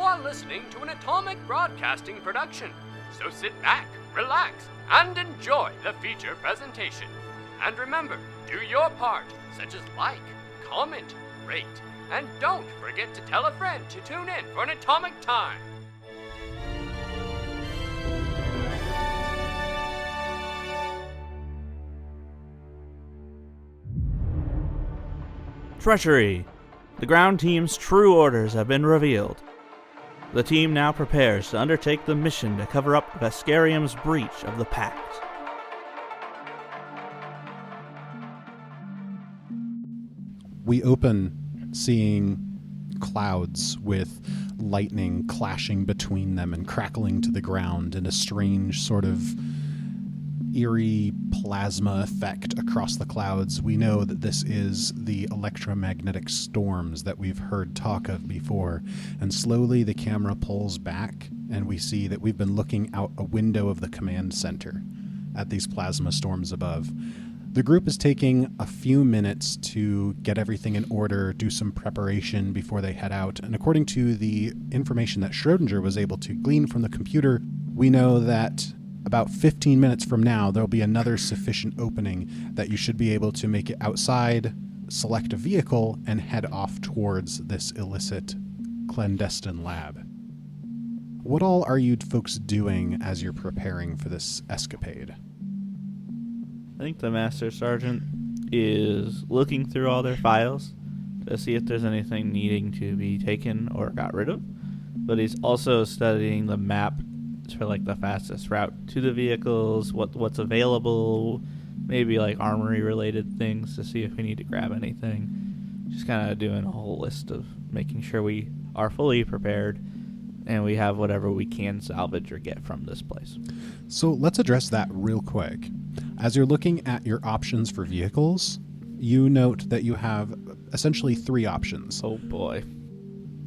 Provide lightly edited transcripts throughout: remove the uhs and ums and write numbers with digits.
are listening to an Atomic Broadcasting production, so sit back, relax, and enjoy the feature presentation. And remember, do your part, such as like, comment, rate, and don't forget to tell a friend to tune in for an Atomic Time. Treachery! The ground team's true orders have been revealed. The team now prepares to undertake the mission to cover up Veskarium's breach of the pact. We open seeing clouds with lightning clashing between them and crackling to the ground in a strange sort of eerie plasma effect across the clouds. We know that this is the electromagnetic storms that we've heard talk of before, and slowly the camera pulls back and we see that we've been looking out a window of the command center at these plasma storms above. The group is taking a few minutes to get everything in order, do some preparation before they head out, and according to the information that Schrodinger was able to glean from the computer, we know that about 15 minutes from now, there'll be another sufficient opening that you should be able to make it outside, select a vehicle, and head off towards this illicit clandestine lab. What all are you folks doing as you're preparing for this escapade? I think the Master Sergeant is looking through all their files to see if there's anything needing to be taken or got rid of, but he's also studying the map for like the fastest route to the vehicles, what's available, maybe like armory related things to see if we need to grab anything. Just kind of doing a whole list of making sure we are fully prepared and we have whatever we can salvage or get from this place. So let's address that real quick. As you're looking at your options for vehicles, you note that you have essentially three options. Oh boy.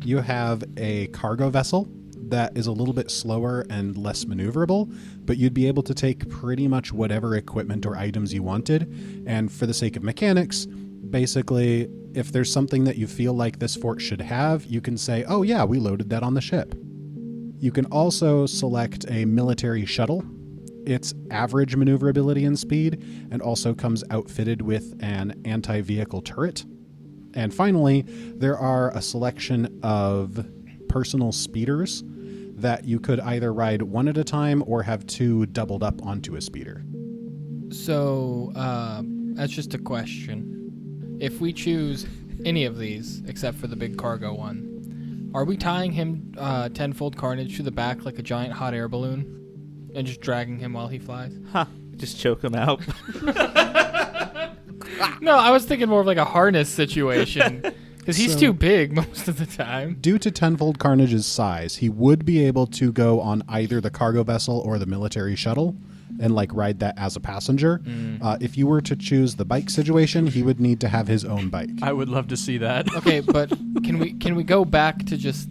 You have a cargo vessel that is a little bit slower and less maneuverable, but you'd be able to take pretty much whatever equipment or items you wanted. And for the sake of mechanics, basically, if there's something that you feel like this fort should have, you can say, oh yeah, we loaded that on the ship. You can also select a military shuttle. It's average maneuverability and speed, and also comes outfitted with an anti-vehicle turret. And finally, there are a selection of personal speeders that you could either ride one at a time or have two doubled up onto a speeder. So, that's just a question. If we choose any of these, except for the big cargo one, are we tying him tenfold carnage to the back like a giant hot air balloon and just dragging him while he flies? Huh. Just choke him out. No, I was thinking more of like a harness situation. Because he's too big most of the time. Due to Tenfold Carnage's size, he would be able to go on either the cargo vessel or the military shuttle and like ride that as a passenger. If you were to choose the bike situation, he would need to have his own bike. I would love to see that. Okay, but can we go back to just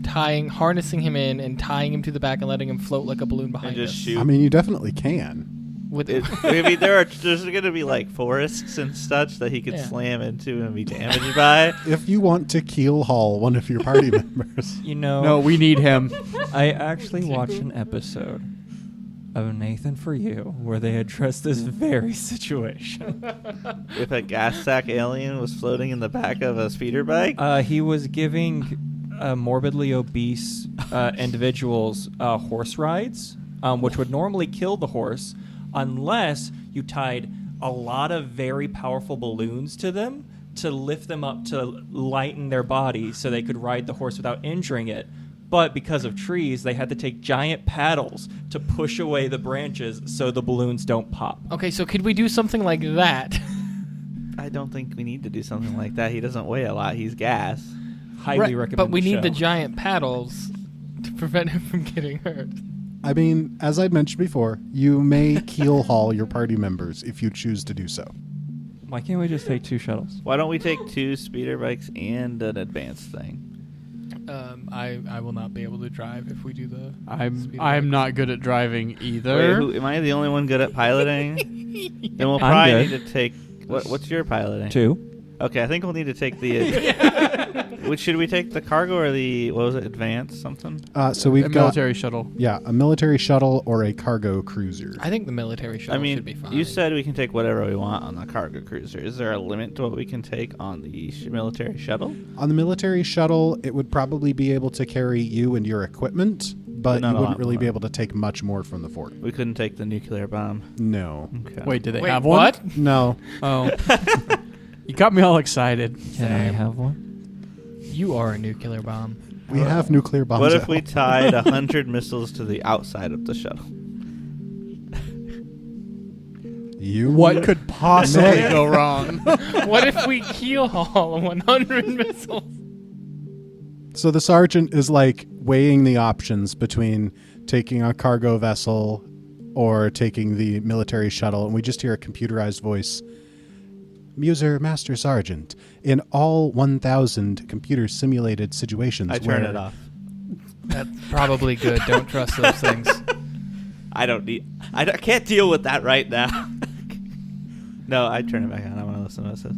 harnessing him in and tying him to the back and letting him float like a balloon behind and just us? shoot. I mean, you definitely can. I mean, there's going to be like forests and such that he could slam into and be damaged by. If you want to keel haul one of your party members. You know, No, we need him. I actually watched an episode of Nathan For You where they addressed this very situation. If a gas sack alien was floating in the back of a speeder bike? He was giving morbidly obese individuals horse rides, which would normally kill the horse unless you tied a lot of very powerful balloons to them to lift them up to lighten their body so they could ride the horse without injuring it. But because of trees, they had to take giant paddles to push away the branches so the balloons don't pop. Okay, so could we do something like that? I don't think we need to do something like that. He doesn't weigh a lot. He's gas. Highly recommend. But we the need show. the giant paddles to prevent him from getting hurt. I mean, as I mentioned before, you may keel haul your party members if you choose to do so. Why can't we just take two shuttles? Why don't we take two speeder bikes and an advanced thing? I will not be able to drive if we do the. I'm not good at driving either. Wait, am I the only one good at piloting? Then we'll probably need to take. What's your piloting? 2. Okay, I think we'll need to take the Should we take the cargo or the, what was it, advanced something? So we've A got military shuttle. a military shuttle or a cargo cruiser. I think the military shuttle should be fine. You said we can take whatever we want on the cargo cruiser. Is there a limit to what we can take on the military shuttle? On the military shuttle, it would probably be able to carry you and your equipment, but not you a wouldn't lot really more. be able to take much more from the fort. We couldn't take the nuclear bomb. No. Okay. Wait, do they Wait, have one? what? No. Oh. You got me all excited. Can I have one? You are a nuclear bomb. We have nuclear bombs. What if at we home. tied 100 missiles to the outside of the shuttle? You What could possibly May. go wrong? What if we keel haul 100 missiles? So the sergeant is like weighing the options between taking a cargo vessel or taking the military shuttle, and we just hear a computerized voice. Muser Master Sergeant, in all 1,000 computer simulated situations I turn where it off. That's probably good. Don't trust those things. I can't deal with that right now. No, I turn it back on. I want to listen to what it says.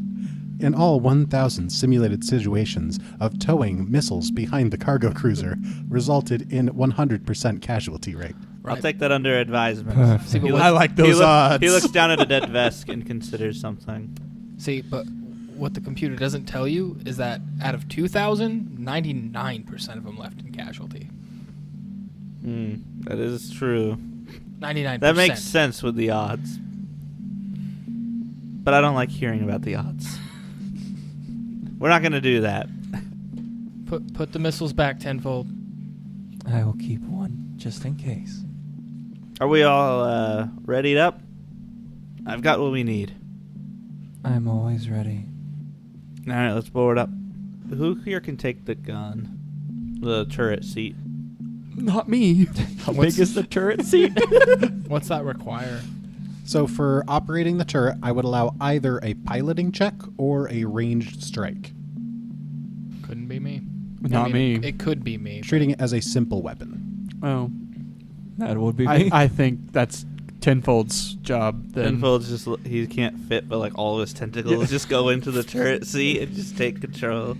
In all 1,000 simulated situations of towing missiles behind the cargo cruiser resulted in 100% casualty rate. I'll take that under advisement. Perfect. See, but He what- I like those odds. He looks down at a dead Vesk and considers something. See, but what the computer doesn't tell you is that out of 2,000, 99% of them left in casualty. That is true. 99%. That makes sense with the odds. But I don't like hearing about the odds. We're not going to do that. Put the missiles back tenfold. I will keep one just in case. Are we all readied up? I've got what we need. I'm always ready. All right, let's board up. Who here can take the gun? The turret seat. Not me. How big is the turret seat? What's that require? So for operating the turret, I would allow either a piloting check or a ranged strike, Couldn't be me. Not me. It could be me. treating it as a simple weapon. Oh. That would be me. I think that's Tenfold's job. Then. Tenfold's just, he can't fit, but like all of his tentacles just go into the turret seat and just take control.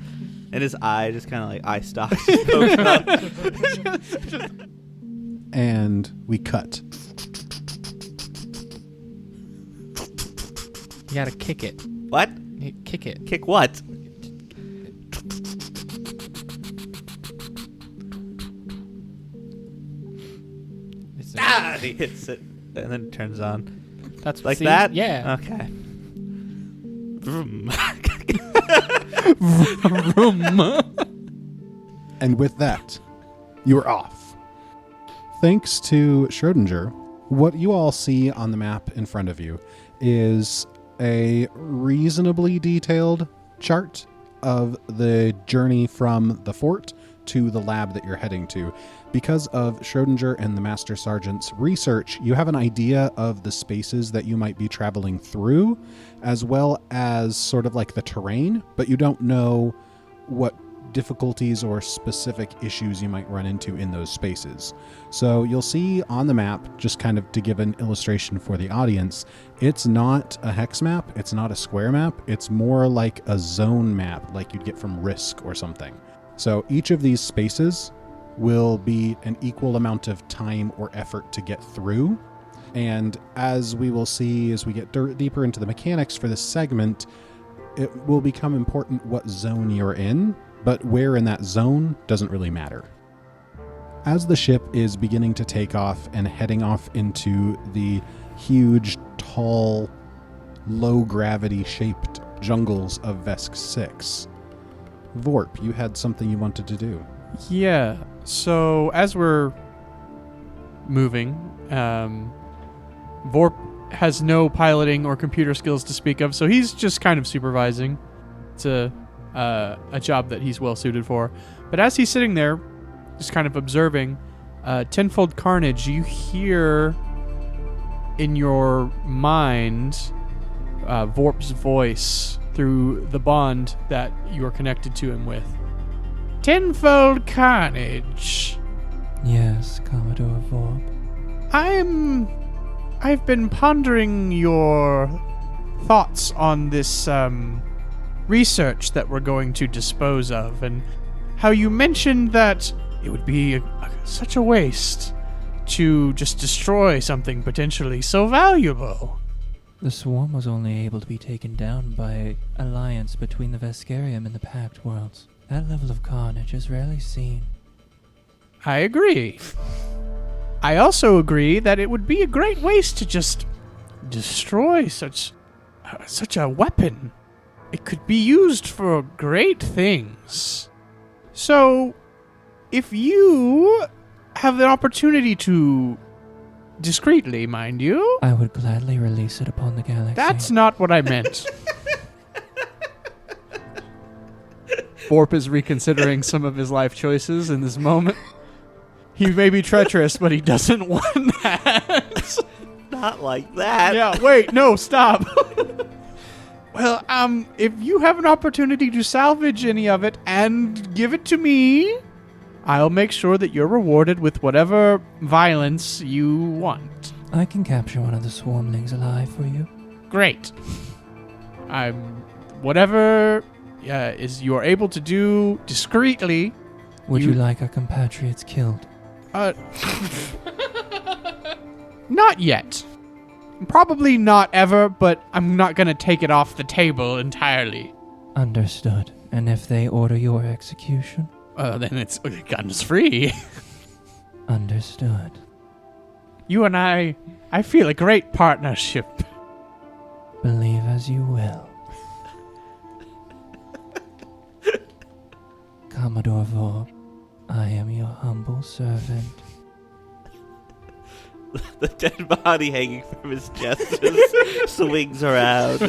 And his eye just kind of like eye stalks just poke up. And we cut. You gotta kick it. What? You kick it. Kick what? He hits it and then turns on. That's Like see? that? Yeah. Okay. Vroom. And with that, you are off. Thanks to Schrodinger, what you all see on the map in front of you is a reasonably detailed chart of the journey from the fort to the lab that you're heading to. Because of Schrodinger and the Master Sergeant's research, you have an idea of the spaces that you might be traveling through, as well as sort of like the terrain, but you don't know what difficulties or specific issues you might run into in those spaces. So you'll see on the map, just kind of to give an illustration for the audience, it's not a hex map, it's not a square map, it's more like a zone map like you'd get from Risk or something. So each of these spaces will be an equal amount of time or effort to get through. And as we will see as we get deeper into the mechanics for this segment, it will become important what zone you're in, but where in that zone doesn't really matter. As the ship is beginning to take off and heading off into the huge, tall, low-gravity shaped jungles of Vesk 6, Vorp, you had something you wanted to do. Yeah. So as we're moving, Vorp has no piloting or computer skills to speak of, so he's just kind of supervising. It's a job that he's well suited for. But as he's sitting there, just kind of observing, Tenfold Carnage, you hear in your mind Vorp's voice through the bond that you are connected to him with. Tenfold Carnage. Yes, Commodore Vorp. I've been pondering your thoughts on this research that we're going to dispose of, and how you mentioned that it would be such a waste to just destroy something potentially so valuable. The swarm was only able to be taken down by alliance between the Vescarium and the Pact Worlds. That level of carnage is rarely seen. I agree. I also agree that it would be a great waste to just destroy such a weapon. It could be used for great things. So, if you have the opportunity to, discreetly, mind you, I would gladly release it upon the galaxy. that's not what I meant. Borp is reconsidering some of his life choices in this moment. He may be treacherous, but he doesn't want that. Not like that. Yeah, wait, no, stop. Well, if you have an opportunity to salvage any of it and give it to me, I'll make sure that you're rewarded with whatever violence you want. I can capture one of the swarmlings alive for you. Great. Whatever is you are able to do discreetly. Would you like our compatriots killed? Not yet. Probably not ever, but I'm not going to take it off the table entirely. Understood. And if they order your execution? Then it's guns free. Understood. You and I feel a great partnership. Believe as you will. Commodore Vorp, I am your humble servant. The dead body hanging from his chest just swings around.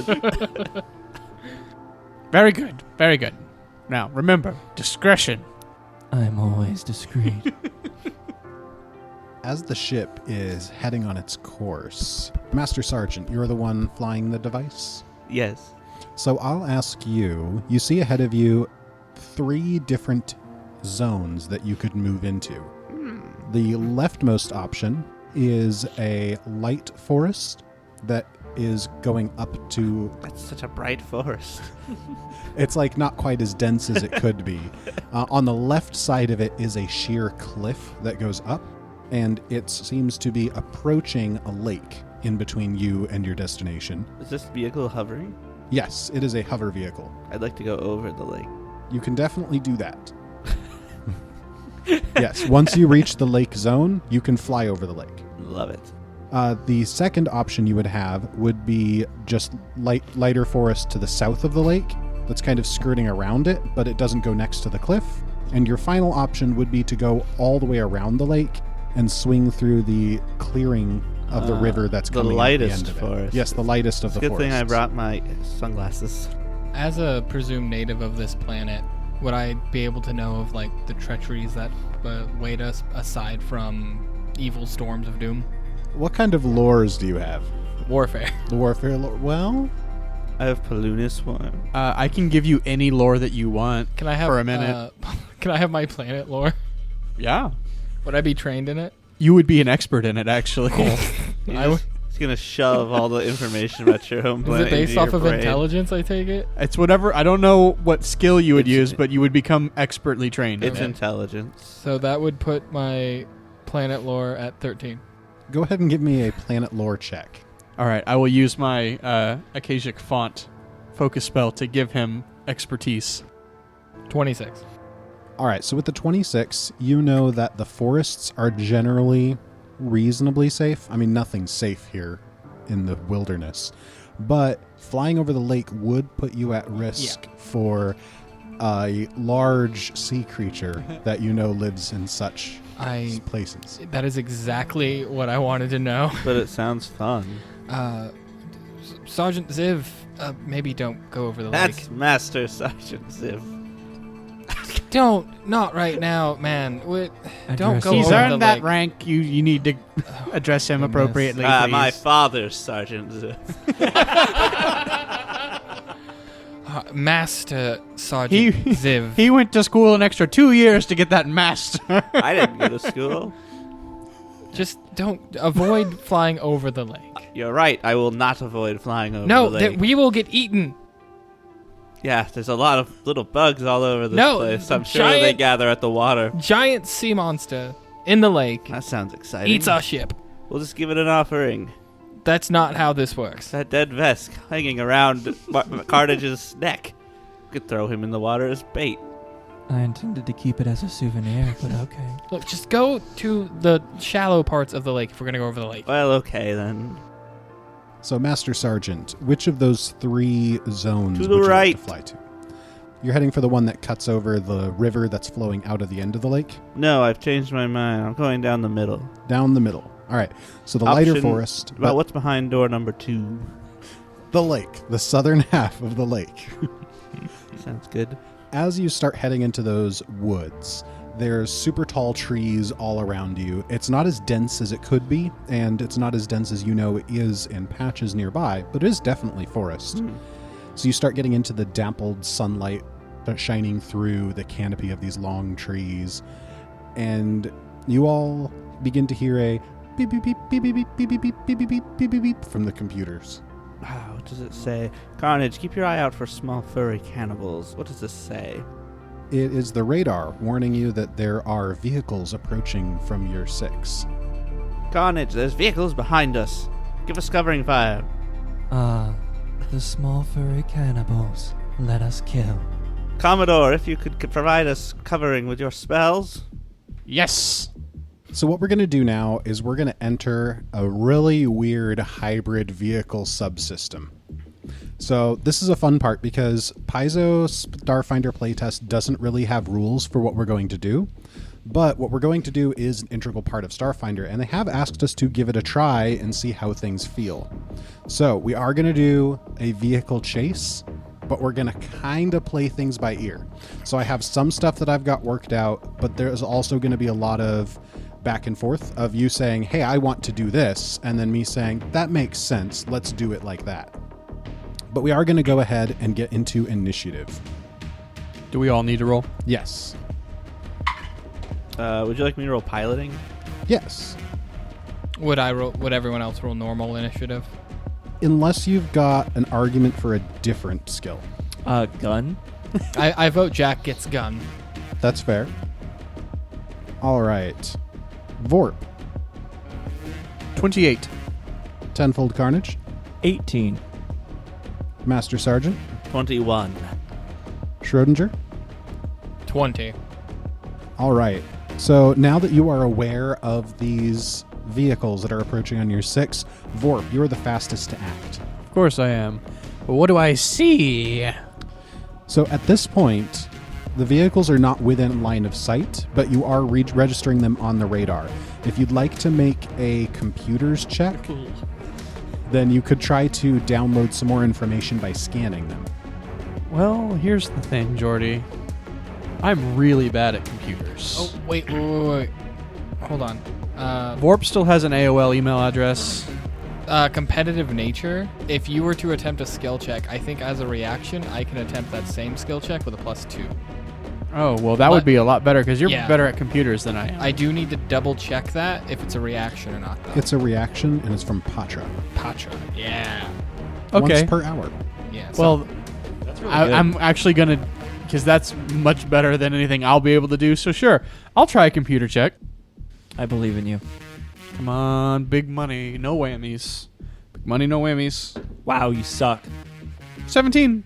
Very good, very good. Now, remember, discretion. I'm always discreet. As the ship is heading on its course, Master Sergeant, you're the one flying the device? Yes. So I'll ask you, you see ahead of you 3 different zones that you could move into. The leftmost option is a light forest that is going up to... That's such a bright forest. It's like not quite as dense as it could be. On the left side of it is a sheer cliff that goes up, and it seems to be approaching a lake in between you and your destination. Is this vehicle hovering? Yes, it is a hover vehicle. I'd like to go over the lake. You can definitely do that. Yes, once you reach the lake zone, you can fly over the lake. Love it. The second option you would have would be just lighter forest to the south of the lake that's kind of skirting around it, but it doesn't go next to the cliff. And your final option would be to go all the way around the lake and swing through the clearing of the river that's the coming lightest at the end of it. forest. Yes, the lightest of the Good forests. thing I brought my sunglasses. As a presumed native of this planet, would I be able to know of like the treacheries that wait us aside from evil storms of doom? What kind of lores do you have? Warfare. The warfare lore? Well, I have Paluna Swarm. I can give you any lore that you want. Can I have for a minute? Can I have my planet lore? Yeah. Would I be trained in it? You would be an expert in it, actually. He's gonna shove all the information about your home Is planet it based into off your of brain. intelligence, I take it? It's whatever. I don't know what skill you would It's- use, but you would become expertly trained. It's in it. intelligence. So that would put my planet lore at 13. go ahead and give me a planet lore check. All right, I will use my Akashic font focus spell to give him expertise. 26. All right, so with the 26, you know that the forests are generally reasonably safe. I mean, nothing's safe here in the wilderness, but flying over the lake would put you at risk for a large sea creature that you know lives in such places. That is exactly what I wanted to know. But it sounds fun. Sergeant Ziv, maybe don't go over the That's lake. Master Sergeant Ziv. Not right now, man. Don't Address go He's over earned the that lake. rank. You need to address him goodness. appropriately, please. My father's Sergeant Ziv. Master Sergeant Ziv. He went to school an extra 2 years to get that master. I didn't go to school. Just don't avoid flying over the lake. You're right. I will not avoid flying over No, the lake. we will get eaten. Yeah, there's a lot of little bugs all over this No, place. the I'm sure they giant- gather at the water. Giant sea monster in the lake That sounds exciting. eats our ship. We'll just give it an offering. That's not how this works. That dead Vesk hanging around Carnage's neck. Could throw him in the water as bait. I intended to keep it as a souvenir, but okay. Look, just go to the shallow parts of the lake if we're going to go over the lake. Well, okay then. So, Master Sergeant, which of those 3 zones To the would you right. like to fly to? You're heading for the one that cuts over the river that's flowing out of the end of the lake? No, I've changed my mind. I'm going down the middle. Down the middle. All right. So the lighter Option forest, About but what's behind door number 2. the lake, the southern half of the lake. Sounds good. As you start heading into those woods, there's super tall trees all around you. It's not as dense as it could be, and it's not as dense as you know it is in patches nearby, but it is definitely forest. So you start getting into the dappled sunlight shining through the canopy of these long trees, and you all begin to hear a beep beep beep beep beep beep beep beep beep beep beep beep beep beep from the computers. Wow, what does it say? Carnage, keep your eye out for small furry cannibals. What does this say? It is the radar warning you that there are vehicles approaching from your 6. Carnage, there's vehicles behind us. Give us covering fire. The small furry cannibals. Let us kill. Commodore, if you could provide us covering with your spells. Yes. So what we're going to do now is we're going to enter a really weird hybrid vehicle subsystem. So this is a fun part because Paizo Starfinder Playtest doesn't really have rules for what we're going to do. But what we're going to do is an integral part of Starfinder, and they have asked us to give it a try and see how things feel. So we are going to do a vehicle chase, but we're going to kind of play things by ear. So I have some stuff that I've got worked out, but there's also going to be a lot of back and forth of you saying, hey, I want to do this, and then me saying, that makes sense, let's do it like that. But we are going to go ahead and get into initiative. Do we all need to roll? Yes. Would you like me to roll piloting? Yes. Would everyone else roll normal initiative? Unless you've got an argument for a different skill. Gun? I vote Jack gets gun. That's fair. All right. Vorp, 28. Tenfold Carnage. 18. Master Sergeant. 21. Schrodinger. 20. All right. So now that you are aware of these vehicles that are approaching on your 6, Vorp, you're the fastest to act. Of course I am. But what do I see? So at this point, the vehicles are not within line of sight, but you are registering them on the radar. If you'd like to make a computers check, then you could try to download some more information by scanning them. Well, here's the thing, Jordy. I'm really bad at computers. Oh, wait. Hold on. Vorp still has an AOL email address. Competitive nature. If you were to attempt a skill check, I think as a reaction, I can attempt that same skill check with a +2. Oh, well, that would be a lot better because you're Yeah. better at computers than I am. I do need to double check that if it's a reaction or not, though. It's a reaction, and it's from Patra. Patra. Yeah. Okay. Once per hour. Yeah. Well, That's really I'm actually going to, because that's much better than anything I'll be able to do. So sure, I'll try a computer check. I believe in you. Come on, big money, no whammies. Big money, no whammies. Wow, you suck. 17.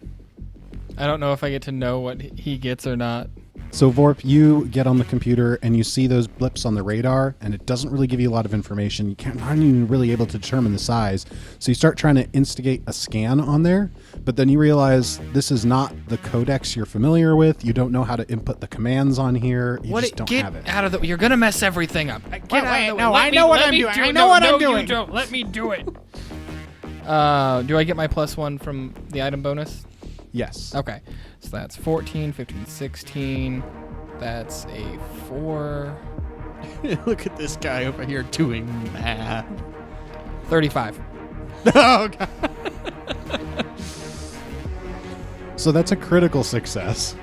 I don't know if I get to know what he gets or not. So Vorp, you get on the computer and you see those blips on the radar, and it doesn't really give you a lot of information. You aren't even really able to determine the size. So you start trying to instigate a scan on there, but then you realize this is not the codex you're familiar with. You don't know how to input the commands on here. You just don't have it. Get out of the. You're gonna mess everything up. Get out of the way. no, Let I me- know what let I'm me doing. do I it. know No, what no, I'm doing. You don't. Let me do it. Do I get my +1 from the item bonus? Yes. Okay. So that's 14, 15, 16. That's a 4. Look at this guy over here doing math. 35. Oh, God. So that's a critical success.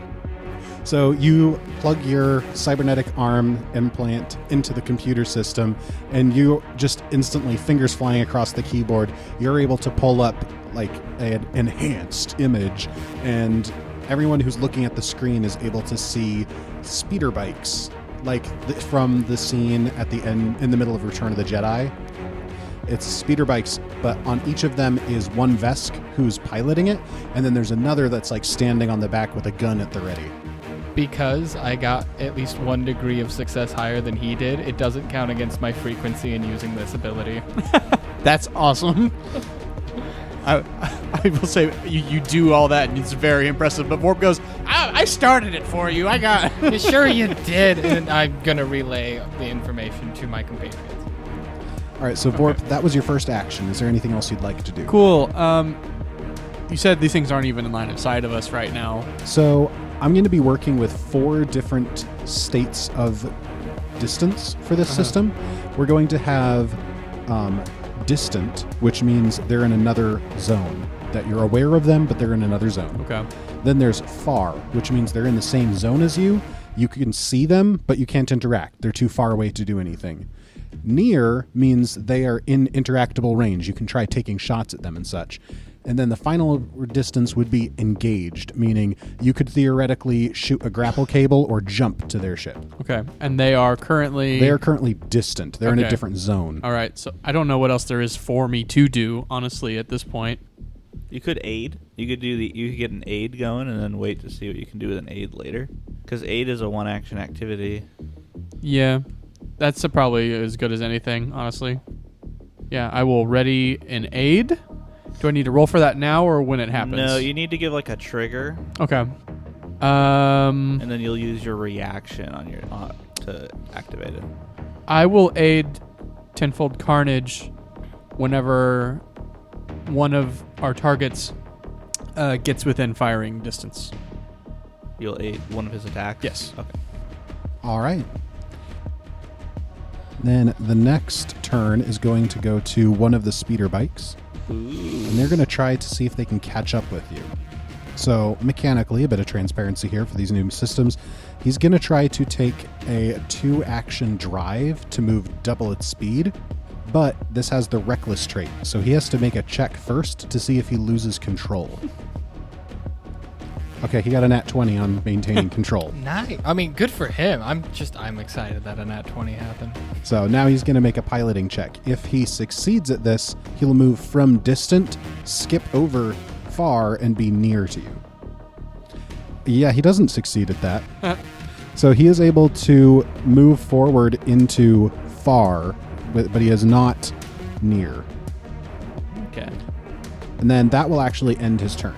So you plug your cybernetic arm implant into the computer system, and you just instantly, fingers flying across the keyboard, you're able to pull up like an enhanced image, and everyone who's looking at the screen is able to see speeder bikes, like from the scene at the end in the middle of Return of the Jedi. It's speeder bikes, but on each of them is one Vesk who's piloting it, and then there's another that's like standing on the back with a gun at the ready. Because I got at least 1 degree of success higher than he did, it doesn't count against my frequency in using this ability. That's awesome. I will say you do all that, and it's very impressive. But Vorp goes, I started it for you. I got it. Sure you did, and I'm going to relay the information to my compatriots. All right, so Vorp, that was your first action. Is there anything else you'd like to do? Cool. You said these things aren't even in line of sight of us right now. So I'm going to be working with 4 different states of distance for this system. We're going to have distant, which means they're in another zone. That you're aware of them, but they're in another zone. Okay. Then there's far, which means they're in the same zone as you. You can see them, but you can't interact. They're too far away to do anything. Near means they are in interactable range. You can try taking shots at them and such. And then the final distance would be engaged, meaning you could theoretically shoot a grapple cable or jump to their ship. Okay. And they are currently... They are currently distant. They're in a Okay. different zone. All right. So I don't know what else there is for me to do, honestly, at this point. You could aid. You could get an aid going and then wait to see what you can do with an aid later. Because aid is a 1-action activity. Yeah. That's probably as good as anything, honestly. Yeah, I will ready an aid. Do I need to roll for that now or when it happens? No, you need to give like a trigger, Okay. and then you'll use your reaction on your to activate it. I will aid Tenfold Carnage whenever one of our targets gets within firing distance. You'll aid one of his attacks. Yes. Okay. All right. Then the next turn is going to go to one of the speeder bikes. And they're going to try to see if they can catch up with you. So mechanically, a bit of transparency here for these new systems. He's going to try to take a 2-action drive to move double its speed, but this has the reckless trait. So he has to make a check first to see if he loses control. Okay, he got a nat 20 on maintaining control. Nice. I mean, good for him. I'm excited that a nat 20 happened. So now he's going to make a piloting check. If he succeeds at this, he'll move from distant, skip over far, and be near to you. Yeah, he doesn't succeed at that. So he is able to move forward into far, but he is not near. Okay. And then that will actually end his turn.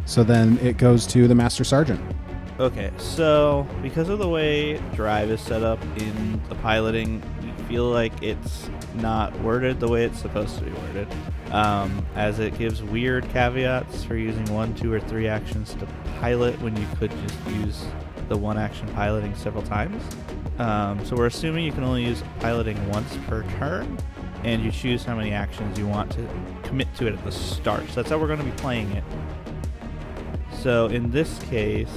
So then it goes to the Master Sergeant. Okay, so because of the way drive is set up in the piloting, you feel like it's not worded the way it's supposed to be worded, as it gives weird caveats for using 1, 2, or 3 actions to pilot when you could just use the 1-action piloting several times. So we're assuming you can only use piloting once per turn, and you choose how many actions you want to commit to it at the start. So that's how we're going to be playing it. So in this case,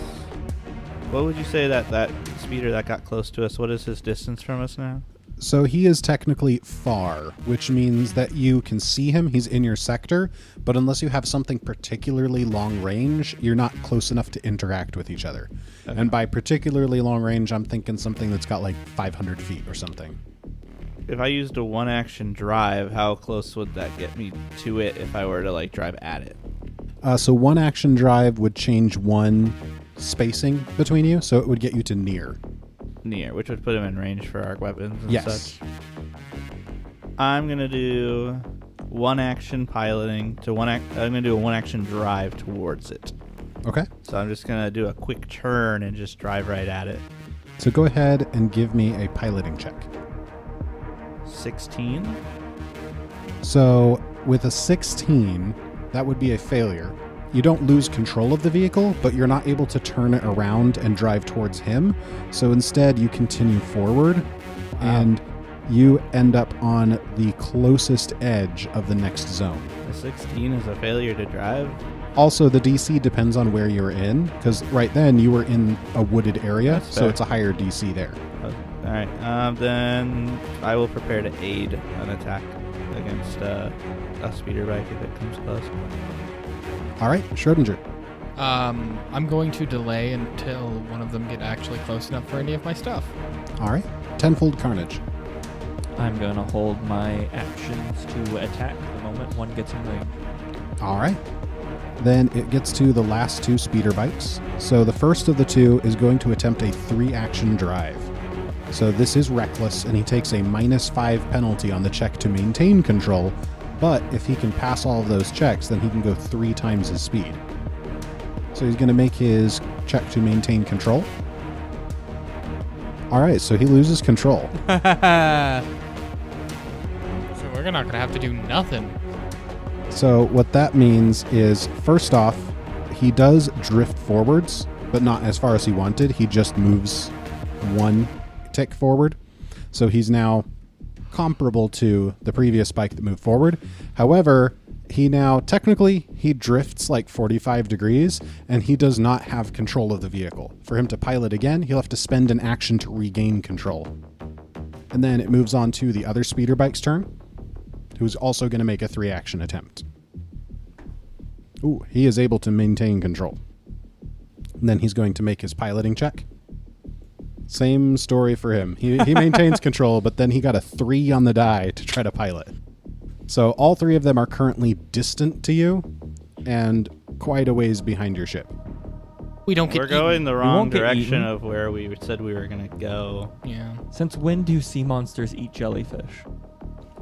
what would you say that speeder that got close to us, what is his distance from us now? So he is technically far, which means that you can see him. He's in your sector, but unless you have something particularly long range, you're not close enough to interact with each other. Okay. And by particularly long range, I'm thinking something that's got like 500 feet or something. If I used a 1-action drive, how close would that get me to it if I were to like drive at it? So 1-action drive would change 1 spacing between you, so it would get you to near. Near, which would put him in range for arc weapons and Yes. such. I'm gonna do 1-action piloting to I'm gonna do a 1-action drive towards it. Okay. So I'm just gonna do a quick turn and just drive right at it. So go ahead and give me a piloting check. 16. So with a 16, that would be a failure. You don't lose control of the vehicle, but you're not able to turn it around and drive towards him. So instead, you continue forward, and you end up on the closest edge of the next zone. A 16 is a failure to drive. Also, the DC depends on where you're in, because right then you were in a wooded area, That's so fair. it's a higher DC there. All right. Then I will prepare to aid an attack against a speeder bike if it comes close. All right, Schrodinger. I'm going to delay until one of them get actually close enough for any of my stuff. All right, tenfold carnage. I'm going to hold my actions to attack the moment one gets in range. All right. Then it gets to the last 2 speeder bikes. So the first of the 2 is going to attempt a 3-action drive. So this is reckless, and he takes a -5 penalty on the check to maintain control. But if he can pass all of those checks, then he can go 3 times his speed. So he's going to make his check to maintain control. All right, so he loses control. So we're not gonna have to do nothing. So what that means is, first off, he does drift forwards, but not as far as he wanted. He just moves 1 tick forward. So he's now comparable to the previous bike that moved forward. However, he now, technically, he drifts like 45 degrees, and he does not have control of the vehicle. For him to pilot again, he'll have to spend an action to regain control. And then it moves on to the other speeder bike's turn, who's also going to make a 3-action attempt. Ooh, he is able to maintain control. And then he's going to make his piloting check. Same story for him. He maintains control, but then he got a 3 on the die to try to pilot. So all 3 of them are currently distant to you and quite a ways behind your ship. We don't get We're going the wrong won't get direction eaten. of where we said we were going to go. Yeah. Since when do sea monsters eat jellyfish?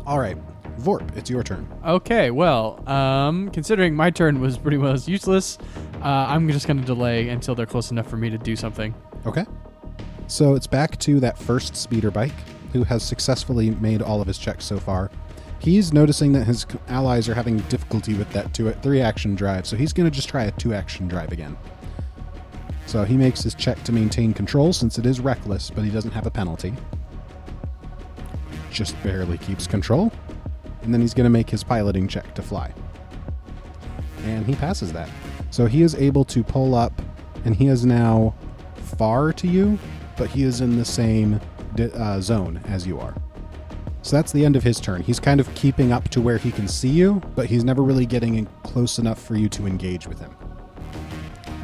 All right, Vorp, it's your turn. Okay, well, considering my turn was pretty much useless, I'm just going to delay until they're close enough for me to do something. Okay. So it's back to that first speeder bike, who has successfully made all of his checks so far. He's noticing that his allies are having difficulty with that 3-action drive, so he's going to just try a 2-action drive again. So he makes his check to maintain control, since it is reckless, but he doesn't have a penalty. Just barely keeps control. And then he's going to make his piloting check to fly. And he passes that. So he is able to pull up, and he is now far to you, but he is in the same zone as you are. So that's the end of his turn. He's kind of keeping up to where he can see you, but he's never really getting in close enough for you to engage with him.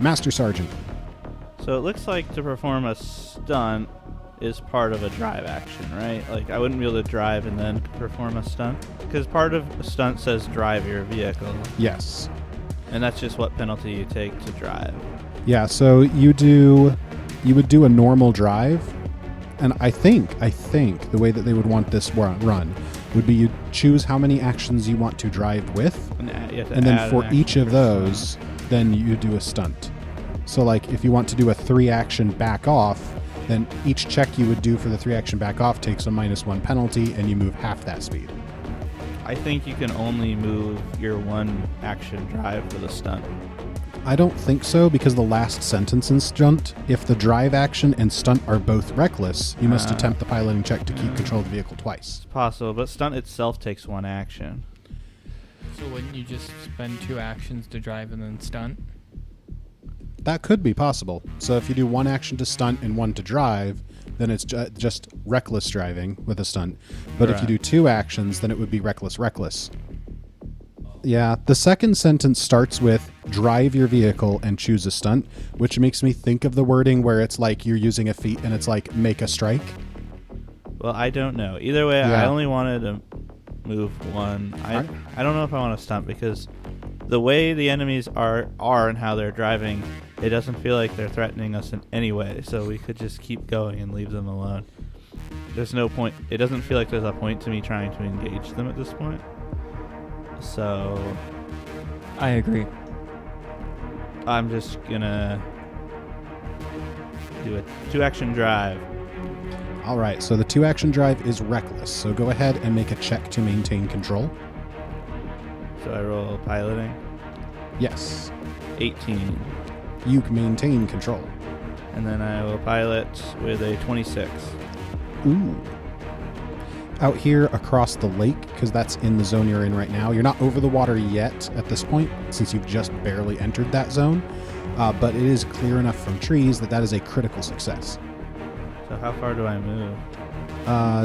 Master Sergeant. So it looks like to perform a stunt is part of a drive action, right? Like I wouldn't be able to drive and then perform a stunt, because part of a stunt says drive your vehicle, Yes. and that's just what penalty you take to drive. Yeah, so you would do a normal drive, and I think the way that they would want this run would be you choose how many actions you want to drive with, and then for each of those, then you do a stunt. So like if you want to do a 3-action back off, then each check you would do for the 3-action back off takes a -1 penalty, and you move half that speed. I think you can only move your 1-action drive for the stunt. I don't think so, because the last sentence in stunt, if the drive action and stunt are both reckless, you must attempt the piloting check to keep control of the vehicle twice. It's possible, but stunt itself takes 1 action. So wouldn't you just spend 2 actions to drive and then stunt? That could be possible. So if you do 1 action to stunt and 1 to drive, then it's just reckless driving with a stunt. But if you do 2 actions, then it would be reckless. Yeah, the second sentence starts with drive your vehicle and choose a stunt, which makes me think of the wording where it's like you're using a feat and it's like make a strike. Well, I don't know. Either way, Yeah. I only wanted to move 1. I don't know if I want to stunt, because the way the enemies are and how they're driving, it doesn't feel like they're threatening us in any way, so we could just keep going and leave them alone. There's no point. It doesn't feel like there's a point to me trying to engage them at this point. So I agree. I'm just gonna do a 2-action drive. All right, so the 2-action drive is reckless. So go ahead and make a check to maintain control. So I roll piloting. Yes, 18. you can maintain control. And then I will pilot with a 26. Ooh. out here across the lake, because that's in the zone you're in right now. You're not over the water yet at this point, since you've just barely entered that zone. But it is clear enough from trees that is a critical success. So how far do I move?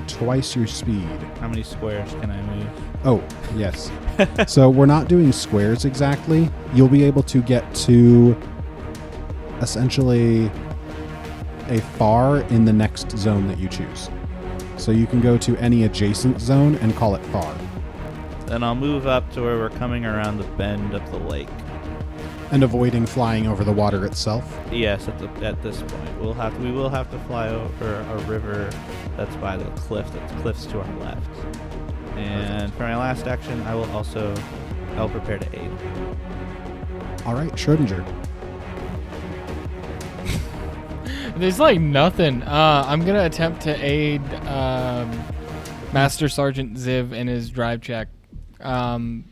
Twice your speed. How many squares can I move? Oh, yes. So we're not doing squares exactly. You'll be able to get to essentially a far in the next zone that you choose. So you can go to any adjacent zone and call it far. Then I'll move up to where we're coming around the bend of the lake. And avoiding flying over the water itself. Yes, at this point. We will have to fly over a river that's by the cliff. That's cliffs to our left. And for my last action, I'll prepare to aid. All right, Schrodinger. There's like nothing. I'm gonna attempt to aid Master Sergeant Ziv in his drive check. That's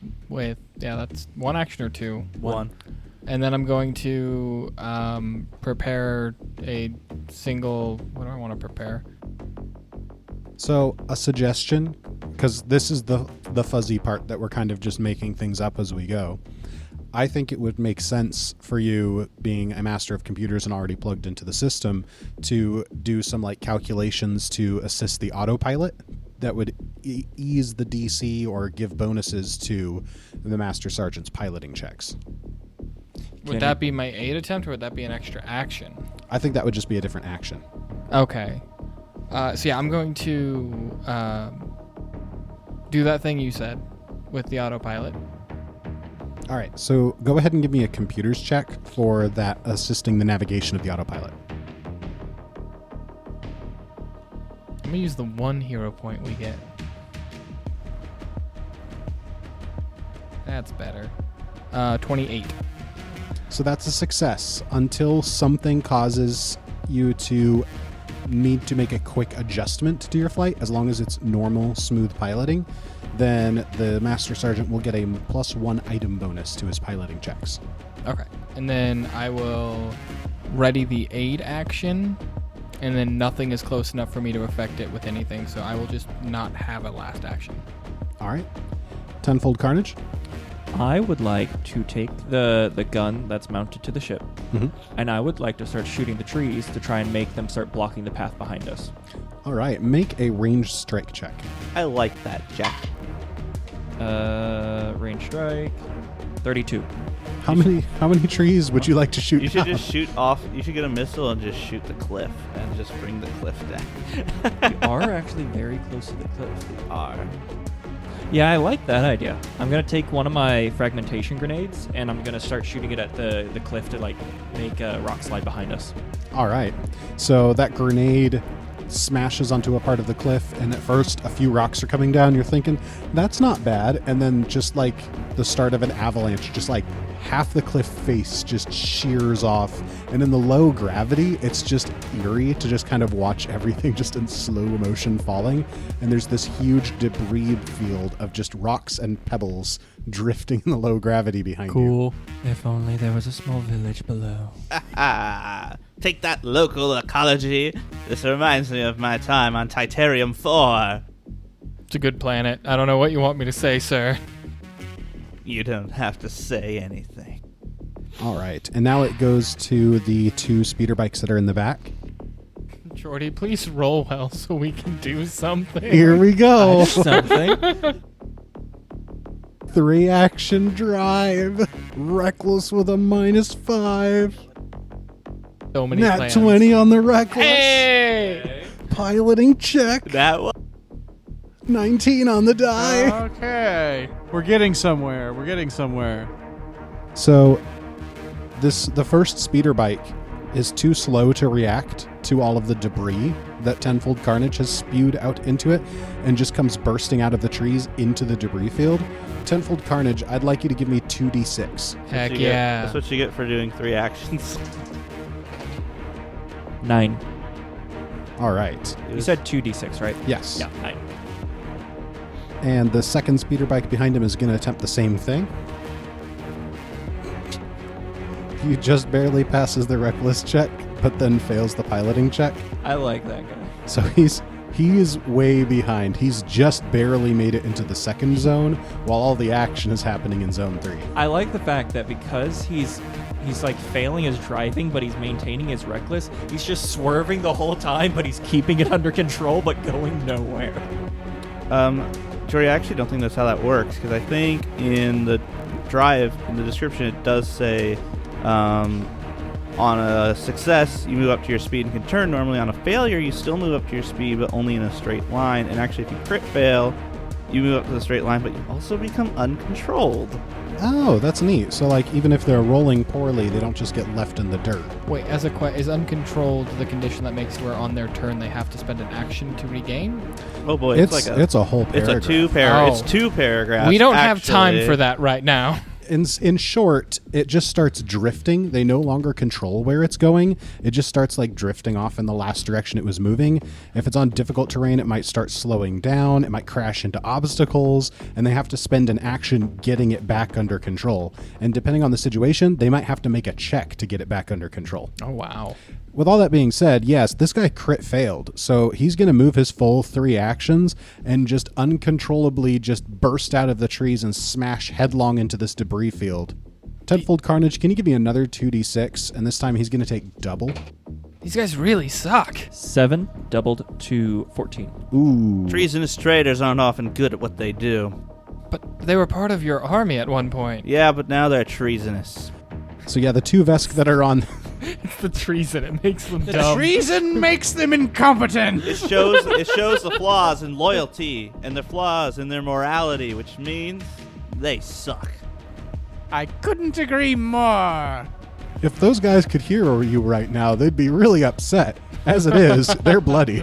one action or two. One. And then I'm going to prepare a single. What do I want to prepare? So a suggestion, because this is the fuzzy part that we're kind of just making things up as we go. I think it would make sense for you, being a master of computers and already plugged into the system, to do some like calculations to assist the autopilot that would ease the DC or give bonuses to the Master Sergeant's piloting checks. Would that be my aid attempt, or would that be an extra action? I think that would just be a different action. Okay. I'm going to do that thing you said with the autopilot. All right, so go ahead and give me a computers check for that, assisting the navigation of the autopilot. I'm going to use the one hero point we get. That's better. 28. So that's a success until something causes you to need to make a quick adjustment to your flight. As long as it's normal, smooth piloting, then the Master Sergeant will get a +1 item bonus to his piloting checks. Okay. And then I will ready the aid action, and then nothing is close enough for me to affect it with anything, so I will just not have a last action. All right. Tenfold Carnage. I would like to take the gun that's mounted to the ship, Mm-hmm. and I would like to start shooting the trees to try and make them start blocking the path behind us. All right. Make a ranged strike check. I like that, Jack. Range strike, 32. How many trees would you like to shoot You should down? just shoot off. You should get a missile and just shoot the cliff and just bring the cliff down. We are actually very close to the cliff. We are. Yeah, I like that idea. I'm going to take one of my fragmentation grenades, and I'm going to start shooting it at the cliff to, like, make a rock slide behind us. All right. So that grenade smashes onto a part of the cliff, and at first a few rocks are coming down. You're thinking, that's not bad. And then just like the start of an avalanche, just like half the cliff face just shears off. And in the low gravity, it's just eerie to just kind of watch everything just in slow motion falling. And there's this huge debris field of just rocks and pebbles drifting in the low gravity behind you. If only there was a small village below. Take that, local ecology. This reminds me of my time on Titarium 4. It's a good planet. I don't know what you want me to say, sir. You don't have to say anything. All right. And now it goes to the 2 speeder bikes that are in the back. Jordy, please roll well so we can do something. Here we go. Something. 3 action drive. Reckless with a -5. So many Nat plans. 20 on the reckless. Hey! Piloting check. That was 19 on the die. Okay. We're getting somewhere. So the first speeder bike is too slow to react to all of the debris that Tenfold Carnage has spewed out into it, and just comes bursting out of the trees into the debris field. Tenfold Carnage, I'd like you to give me 2d6. Heck what you get. yeah. That's what you get for doing 3 actions. 9. All right. You said 2d6, right? Yes. Yeah, 9. And the second speeder bike behind him is going to attempt the same thing. He just barely passes the reckless check, but then fails the piloting check. I like that guy. So he's He is way behind. He's just barely made it into the second zone while all the action is happening in zone 3. I like the fact that because he's like failing his driving, but he's maintaining his reckless. He's just swerving the whole time, but he's keeping it under control, but going nowhere. Jory, I actually don't think that's how that works, because I think in the drive, in the description, it does say on a success, you move up to your speed and can turn normally. On a failure, you still move up to your speed, but only in a straight line. And actually, if you crit fail, you move up to the straight line, but you also become uncontrolled. Oh, that's neat. So, like, even if they're rolling poorly, they don't just get left in the dirt. Wait, is uncontrolled the condition that makes it where on their turn they have to spend an action to regain? Oh boy, it's a whole paragraph. It's two paragraphs. We don't have time for that right now. In short, it just starts drifting. They no longer control where it's going. It just starts like drifting off in the last direction it was moving. If it's on difficult terrain, it might start slowing down. It might crash into obstacles, and they have to spend an action getting it back under control. And depending on the situation, they might have to make a check to get it back under control. Oh, wow. With all that being said, yes, this guy crit failed, so he's going to move his full 3 actions and just uncontrollably just burst out of the trees and smash headlong into this debris field. Tenfold Carnage, can you give me another 2d6, and this time he's going to take double? These guys really suck. 7 doubled to 14. Ooh. Treasonous traders aren't often good at what they do. But they were part of your army at one point. Yeah, but now they're treasonous. So yeah, the 2 Vesk that are on... It's the treason. It makes them dumb. Treason makes them incompetent. It shows the flaws in loyalty and the flaws in their morality, which means they suck. I couldn't agree more. If those guys could hear you right now, they'd be really upset. As it is, they're bloody.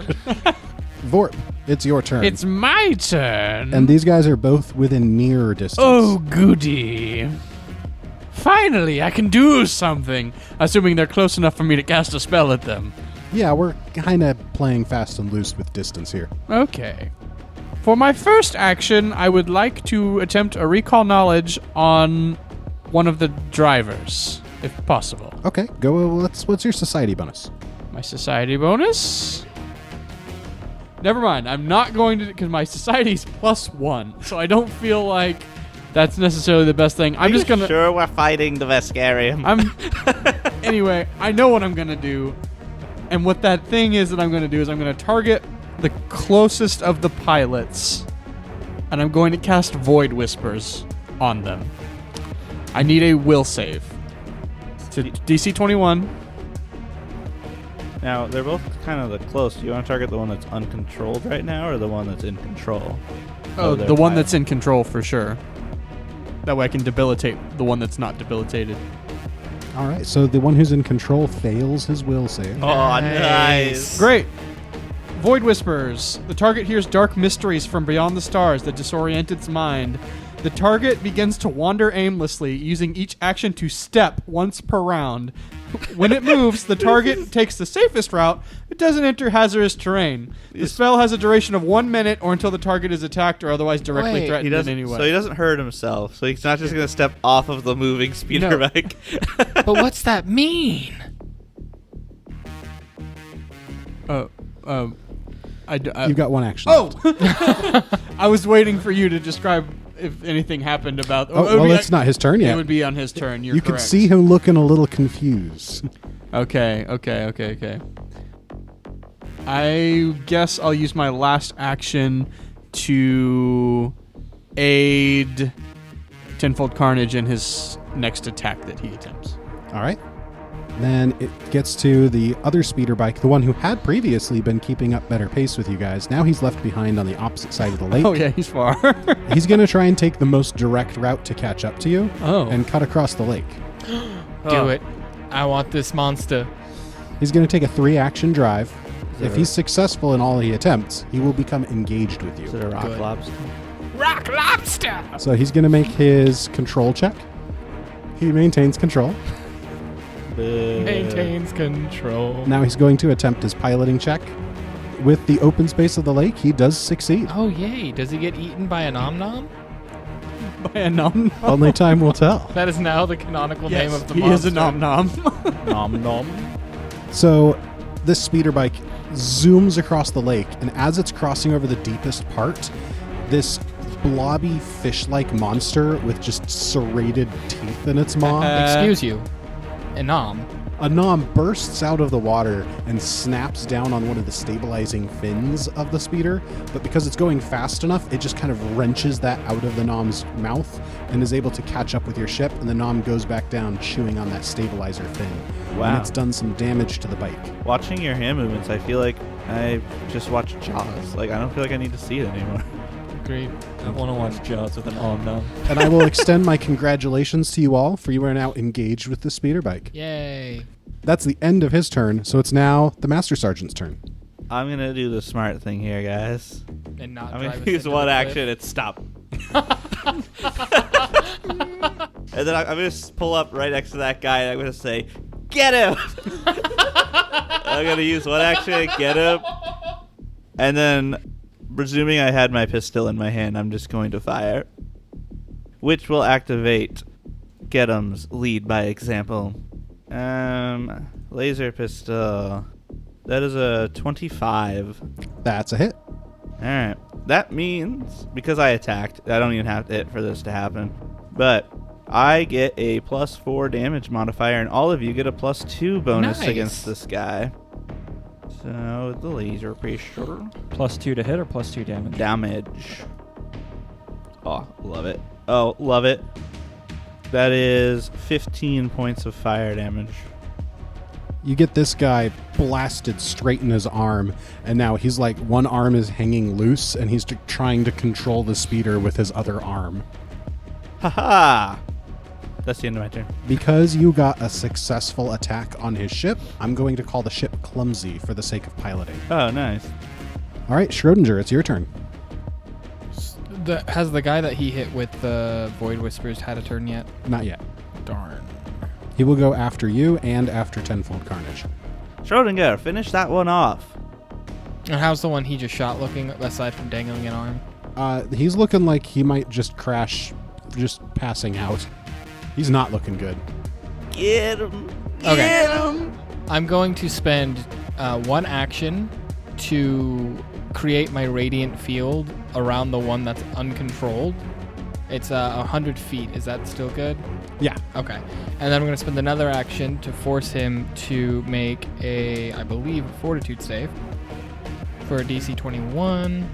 Vorp, it's your turn. It's my turn. And these guys are both within near distance. Oh, goody. Finally, I can do something, assuming they're close enough for me to cast a spell at them. Yeah, we're kind of playing fast and loose with distance here. Okay. For my first action, I would like to attempt a recall knowledge on one of the drivers, if possible. Okay, go. What's your society bonus? My society bonus? Never mind. I'm not going to, because my society is +1, so I don't feel like that's necessarily the best thing. I'm just gonna. Sure, we're fighting the Vescarium. Anyway, I know what I'm gonna do, and what that thing is that I'm gonna do is I'm gonna target the closest of the pilots, and I'm going to cast Void Whispers on them. I need a will save. To DC 21. Now, they're both kind of close. Do you want to target the one that's uncontrolled right now or the one that's in control? Oh, the one that's in control for sure. That way I can debilitate the one that's not debilitated. All right, so the one who's in control fails his will save. Oh, nice. Great. Void Whispers. The target hears dark mysteries from beyond the stars that disorient its mind. The target begins to wander aimlessly, using each action to step once per round. When it moves, the target takes the safest route. It doesn't enter hazardous terrain. The spell has a duration of 1 minute or until the target is attacked or otherwise directly threatened in any way. So he doesn't hurt himself. So he's not just going to step off of the moving speeder bike. But what's that mean? You've got 1 action. Oh! I was waiting for you to describe if anything happened about... well, it's not his turn yet. It would be on his turn. You're you correct. can see him looking a little confused. Okay. I guess I'll use my last action to aid Tenfold Carnage in his next attack that he attempts. All right. Then it gets to the other speeder bike, the one who had previously been keeping up better pace with you guys. Now he's left behind on the opposite side of the lake. Oh, yeah, he's far. He's going to try and take the most direct route to catch up to you and cut across the lake. Do it. I want this monster. He's going to take a 3-action drive. If he's successful in all he attempts, he will become engaged with Is you. it a rock lobster? Rock lobster! So he's going to make his control check. He maintains control. Maintains control. Now he's going to attempt his piloting check. With the open space of the lake, he does succeed. Oh, yay. Does he get eaten by a nom-nom? By a nom-nom? Only time will tell. That is now the canonical name of the he monster. is a nom-nom. Nom nom. So this speeder bike zooms across the lake, and as it's crossing over the deepest part, this blobby fish-like monster with just serrated teeth in its maw, Excuse you. Enam. a nom bursts out of the water and snaps down on one of the stabilizing fins of the speeder, but because it's going fast enough, it just kind of wrenches that out of the nom's mouth and is able to catch up with your ship, and the nom goes back down chewing on that stabilizer fin. Wow. And it's done some damage to the bike. Watching your hand movements, I feel like I just watched Jaws. Like, I don't feel like I need to see it anymore. Agreed. I want to watch Jaws with an arm now. And I will extend my congratulations to you all, for you are now engaged with the speeder bike. Yay. That's the end of his turn, so it's now the Master Sergeant's turn. I'm going to do the smart thing here, guys. And not I'm drive going us to use into one the action cliff. and stop. And then I'm going to pull up right next to that guy and I'm going to say, get him! I'm going to use one action, get him. And then, presuming I had my pistol in my hand, I'm just going to fire. Which will activate Get'em's lead by example. Laser pistol. That is a 25. That's a hit. Alright. That means, because I attacked, I don't even have to hit for this to happen. But I get a +4 damage modifier, and all of you get a +2 bonus Nice. against this guy. So, the laser pistol. +2 to hit or +2 damage? Damage. Oh, love it. Oh, love it. That is 15 points of fire damage. You get this guy blasted straight in his arm, and now he's like, one arm is hanging loose, and he's trying to control the speeder with his other arm. Haha! That's the end of my turn. Because you got a successful attack on his ship, I'm going to call the ship clumsy for the sake of piloting. Oh, nice. All right, Schrodinger, it's your turn. Has the guy that he hit with the Void Whispers had a turn yet? Not yet. Darn. He will go after you and after Tenfold Carnage. Schrodinger, finish that one off. And how's the one he just shot looking, aside from dangling an arm? He's looking like he might just crash, just passing out. He's not looking good. Get him. Okay. Get him. I'm going to spend one action to create my radiant field around the one that's uncontrolled. It's 100 feet. Is that still good? Yeah. Okay. And then I'm going to spend another action to force him to make a, I believe, fortitude save for a DC 21.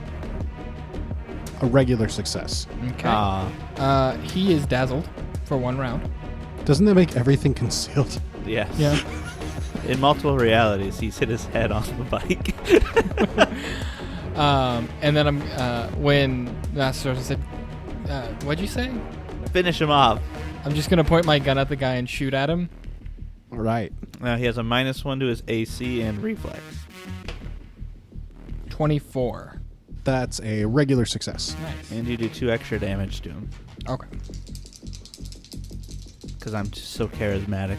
A regular success. Okay. He is dazzled for 1 round. Doesn't that make everything concealed? Yes. Yeah. In multiple realities, he's hit his head on the bike. And then I'm when Master Sergeant said, what'd you say? Finish him off. I'm just going to point my gun at the guy and shoot at him. All right. Now he has a -1 to his AC and reflex. 24. That's a regular success. Nice. And you do 2 extra damage to him. Okay. Because I'm just so charismatic.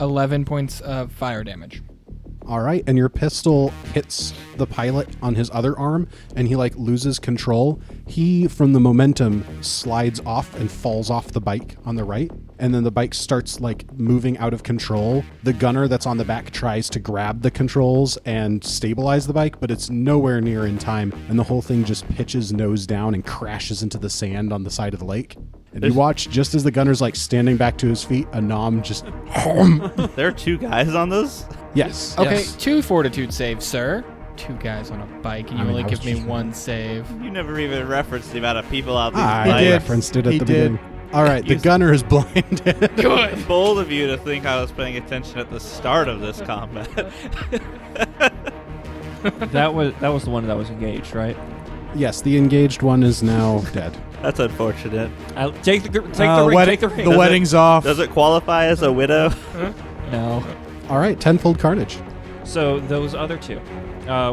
11 points of fire damage. All right, and your pistol hits the pilot on his other arm, and he like loses control. He, from the momentum, slides off and falls off the bike on the right, and then the bike starts like moving out of control. The gunner that's on the back tries to grab the controls and stabilize the bike, but it's nowhere near in time, and the whole thing just pitches nose down and crashes into the sand on the side of the lake. And you watch, just as the gunner's like standing back to his feet, a nom just There are 2 guys on this? yes. Okay, Yes. 2 fortitude saves, sir. 2 guys on a bike, and you I mean, only I give was me just- 1 save. You never even referenced the amount of people out these I bikes. did. referenced it at He the did. beginning. All right, the You- gunner is blinded. Good. Bold of you to think I was paying attention at the start of this combat. That was the one that was engaged, right? Yes, the engaged one is now dead. That's unfortunate. Take the ring. Take the ring. The wedding's off. Does it qualify as a widow? No. All right, Tenfold Carnage. So those other 2,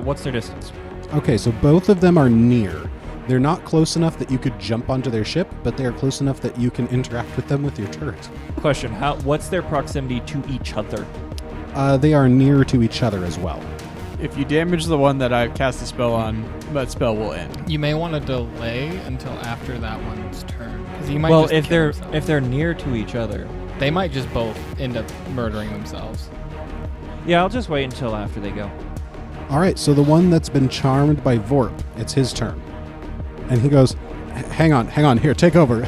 what's their distance? Okay, so both of them are near. They're not close enough that you could jump onto their ship, but they are close enough that you can interact with them with your turret. Question: what's their proximity to each other? They are near to each other as well. If you damage the one that I cast a spell on, that spell will end. You may want to delay until after that one's turn, because he might. Well, just if kill they're himself. if they're near to each other, They might just both end up murdering themselves. Yeah, I'll just wait until after they go. All right, so the one that's been charmed by Vorp, it's his turn. And he goes, hang on, here, take over.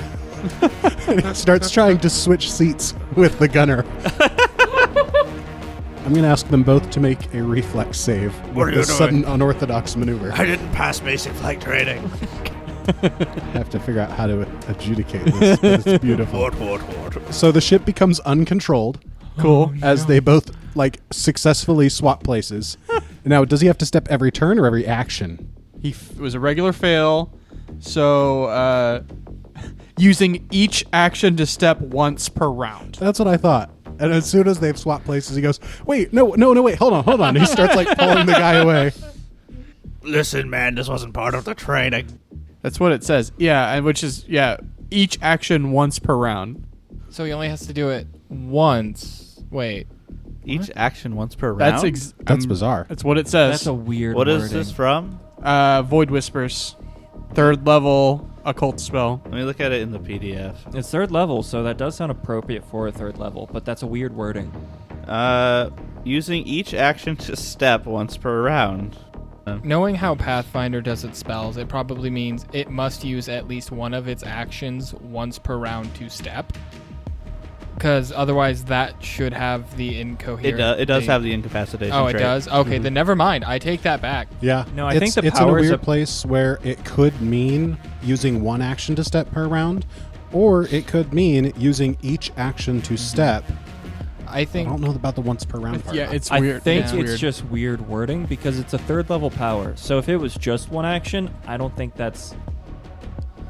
And he starts trying to switch seats with the gunner. I'm going to ask them both to make a reflex save What are with you this doing? sudden unorthodox maneuver. I didn't pass basic flight training. I have to figure out how to adjudicate this. But it's beautiful. What? So the ship becomes uncontrolled. Cool. As they both successfully swap places. Now, does he have to step every turn or every action? It was a regular fail. So using each action to step once per round. That's what I thought. And as soon as they've swapped places, he goes, wait, no, wait, hold on. And he starts pulling the guy away. Listen, man, this wasn't part of the training. That's what it says. Yeah, and which is each action once per round. So he only has to do it once. Wait. Each action once per round? That's bizarre. That's what it says. That's a weird What wording. is this from? Void Whispers. 3rd level occult spell. Let me look at it in the PDF. It's 3rd level, so that does sound appropriate for a 3rd level, but that's a weird wording. Using each action to step once per round. Knowing how Pathfinder does its spells, it probably means it must use at least one of its actions once per round to step. Because otherwise that should have the incoherent... It does have the incapacitation Oh, it trait. does? Okay, then never mind. I take that back. Yeah. No, I think the it's in a powers weird of- place where it could mean using one action to step per round, or it could mean using each action to step. I I think... don't know about the once per round part. Yeah, it's I weird. think it's it's weird. just weird wording because it's a 3rd level power. So if it was just one action, I don't think that's...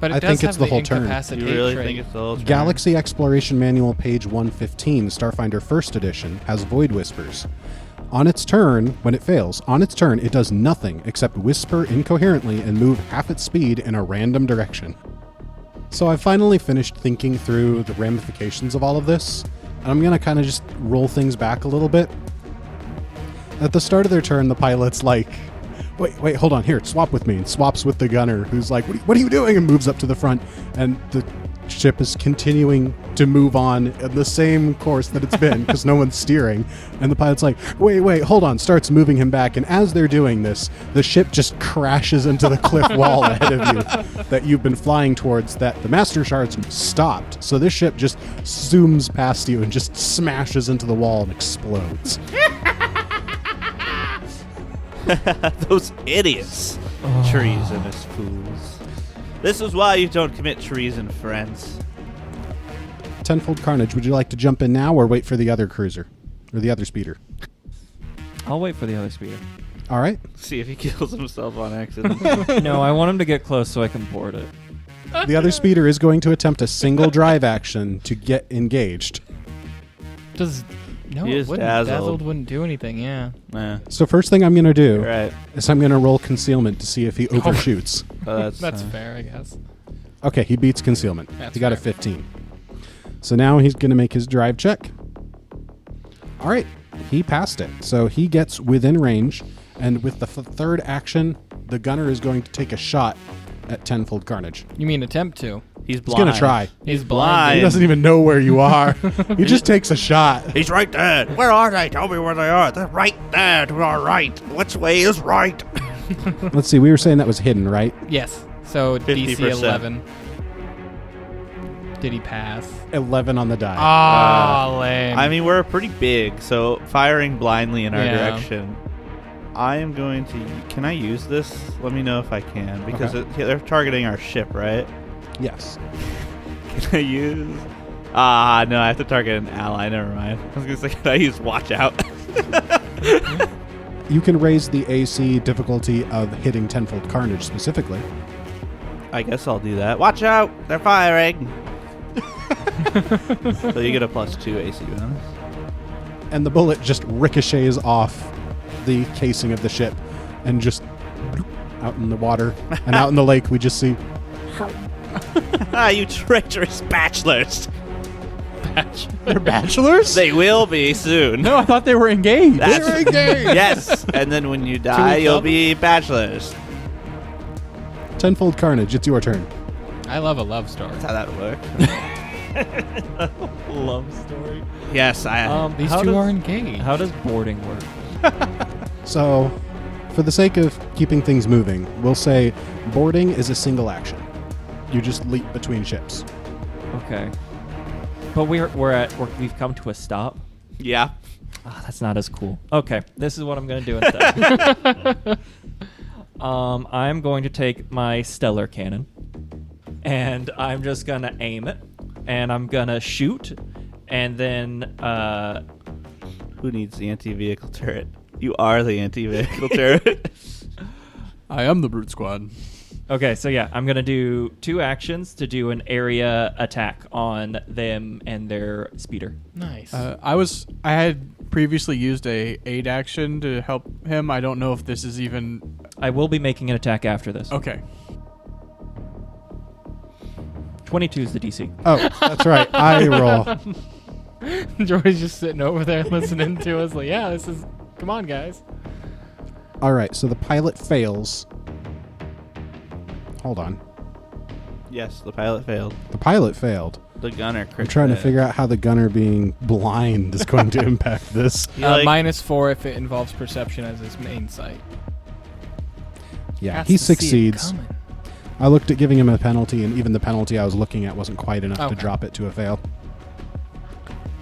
But it I does think have it's the whole turn. incapacitate You really trait. think it's the whole turn? Galaxy Exploration Manual, page 115, Starfinder First Edition, has Void Whispers. On its turn, when it fails, it does nothing except whisper incoherently and move half its speed in a random direction. So I finally finished thinking through the ramifications of all of this, and I'm going to kind of just roll things back a little bit. At the start of their turn, the pilot's like, wait, hold on, here, swap with me, and swaps with the gunner, who's like, what are you doing? And moves up to the front, and the ship is continuing to move on in the same course that it's been, because no one's steering, and the pilot's like, wait, hold on, starts moving him back, and as they're doing this, the ship just crashes into the cliff wall ahead of you that you've been flying towards, that the Master Shards stopped, so this ship just zooms past you and just smashes into the wall and explodes. Those idiots. Treasonous fools. This is why you don't commit treason, friends. Tenfold Carnage, would you like to jump in now or wait for the other cruiser? Or the other speeder? I'll wait for the other speeder. All right. See if he kills himself on accident. No, I want him to get close so I can board it. The other speeder is going to attempt a single drive action to get engaged. No, He it is wouldn't. dazzled. Dazzled wouldn't do anything, yeah. Nah, So first thing I'm going to do right. is I'm going to roll concealment to see if he overshoots. That's fair, I guess. Okay, he beats concealment. That's He got a fair. 15. So now he's going to make his drive check. All right, he passed it. So he gets within range, and with the third action, the gunner is going to take a shot at Tenfold Carnage. You mean attempt to? He's He's blind. going to try. He's He blind. doesn't even know where you are. He just takes a shot. He's right there. Where are they? Tell me where they are. They're right there to our right. Which way is right? Let's see, we were saying that was hidden, right? Yes. So DC 50%. 11. Did he pass? 11 on the die. Ah, lame. I mean, we're pretty big, so firing blindly in our Yeah. direction. I am going to... Can I use this? Let me know if I can, because Okay. they're targeting our ship, right? Yes. Can I use... no, I have to target an ally. Never mind. I was going to say, can I use Watch Out? You can raise the AC difficulty of hitting Tenfold Carnage specifically. I guess I'll do that. Watch out! They're firing! So you get a +2 AC bonus. And the bullet just ricochets off the casing of the ship and just out in the water. And out in the lake, we just see... You traitorous bachelors! They're bachelors? They will be soon. No, I thought they were engaged. That's yes. And then when you die, you'll be bachelors. Tenfold Carnage, it's your turn. I love a love story. That's how that works. Love story. Yes, I. These how two does- are engaged. How does boarding work? So, for the sake of keeping things moving, we'll say boarding is a single action. You just leap between ships. Okay. But we've come to a stop. Yeah. Ah, that's not as cool. Okay, this is what I'm going to do instead. I'm going to take my stellar cannon, and I'm just going to aim it, and I'm going to shoot, and then Who needs the anti-vehicle turret? You are the anti-vehicle turret. I am the brute squad. okay, so yeah, I'm going to do 2 actions to do an area attack on them and their speeder. Nice. I had previously used a aid action to help him. I don't know if this is even I will be making an attack after this. okay. 22 is the DC. Oh, that's right. I roll. Joey's just sitting over there listening to us like, yeah, this is... Come on, guys. All right, so the pilot fails. Hold on. Yes, the pilot failed. The pilot failed. The gunner. I'm trying to figure out how the gunner being blind is going to impact this. -4 if it involves perception as his main sight. Yeah, Has he to see it succeeds. coming. I looked at giving him a penalty, and even the penalty I was looking at wasn't quite enough to Okay. drop it to a fail.